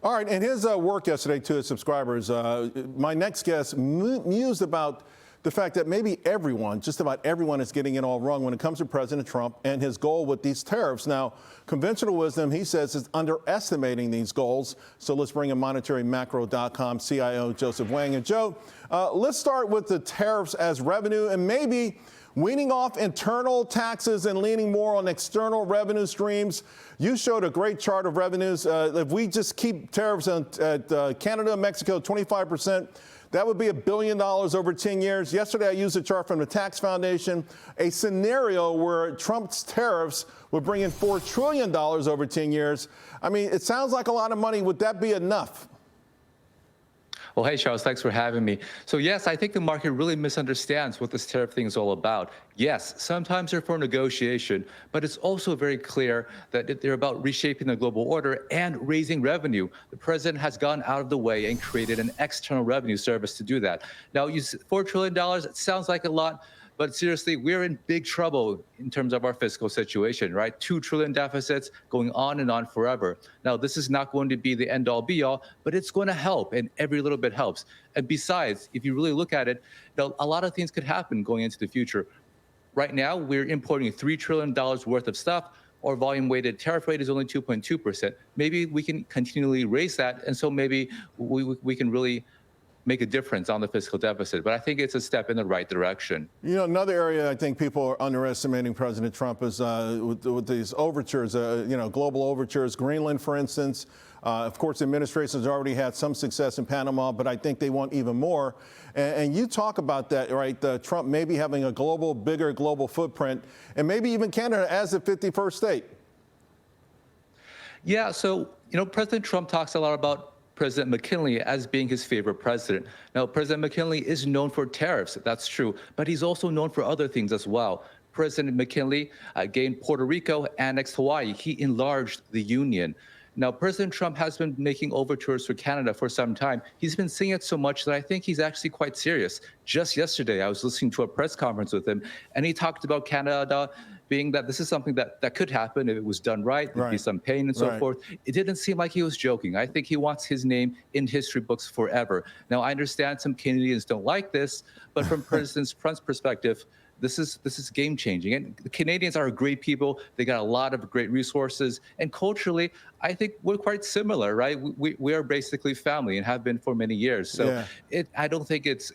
All right, and his work yesterday to his subscribers, my next guest mused about the fact that maybe everyone, just about everyone, is getting it all wrong when it comes to President Trump and his goal with these tariffs. Now, conventional wisdom, he says, is underestimating these goals. So let's bring in MonetaryMacro.com CIO Joseph Wang. And Joe, let's start with the tariffs as revenue and maybe weaning off internal taxes and leaning more on external revenue streams. You showed a great chart of revenues. If we just keep tariffs at Canada and Mexico 25%, that would be $1 billion over 10 years. Yesterday, I used a chart from the Tax Foundation, a scenario where Trump's tariffs would bring in $4 trillion over 10 years. I mean, it sounds like a lot of money. Would that be enough? Well, hey, Charles, thanks for having me. So, yes, I think the market really misunderstands what this tariff thing is all about. Yes, sometimes they're for negotiation, but it's also very clear that they're about reshaping the global order and raising revenue. The president has gone out of the way and created an external revenue service to do that. Now, $4 trillion, it sounds like a lot. But seriously, we're in big trouble in terms of our fiscal situation, right? $2 trillion deficits going on and on forever. Now, this is not going to be the end all be all, but it's going to help, and every little bit helps. And besides, if you really look at it, a lot of things could happen going into the future. Right now, we're importing $3 trillion worth of stuff. Our volume-weighted tariff rate is only 2.2%. Maybe we can continually raise that, and so maybe we can really make a difference on the fiscal deficit. But I think it's a step in the right direction. You know, another area I think people are underestimating President Trump is with these overtures, global overtures. Greenland, for instance. Of course, the administration has already had some success in Panama, but I think they want even more. And you talk about that, right? Trump maybe having a bigger global footprint, and maybe even Canada as the 51st state. Yeah, so, President Trump talks a lot about President McKinley as being his favorite president. Now, President McKinley is known for tariffs, that's true, but he's also known for other things as well. President McKinley gained Puerto Rico, annexed Hawaii. He enlarged the Union. Now, President Trump has been making overtures for Canada for some time. He's been saying it so much that I think he's actually quite serious. Just yesterday, I was listening to a press conference with him, and he talked about Canada being that this is something that could happen if it was done right. There'd be some pain and so forth. It didn't seem like he was joking. I think he wants his name in history books forever. Now, I understand some Canadians don't like this, but from President Trump's perspective, this is game changing. And the Canadians are great people. They got a lot of great resources. And culturally, I think we're quite similar, right? We are basically family and have been for many years. So I don't think it's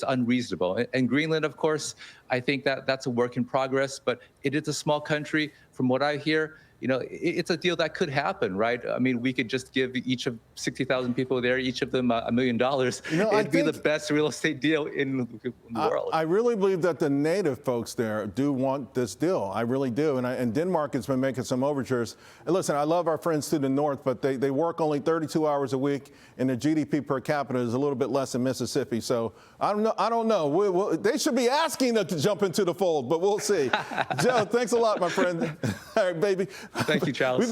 unreasonable. And Greenland, of course, I think that's a work in progress, but it is a small country. From what I hear, it's a deal that could happen, right? I mean, we could just give each of 60,000 people there, each of them $1 million. It'd be the best real estate deal in the world. I really believe that the native folks there do want this deal. I really do. And Denmark has been making some overtures. And listen, I love our friends to the north, but they work only 32 hours a week, and the GDP per capita is a little bit less than Mississippi. So I don't know. They should be asking to jump into the fold, but we'll see. Joe, thanks a lot, my friend. All right, baby. Thank you, Charles.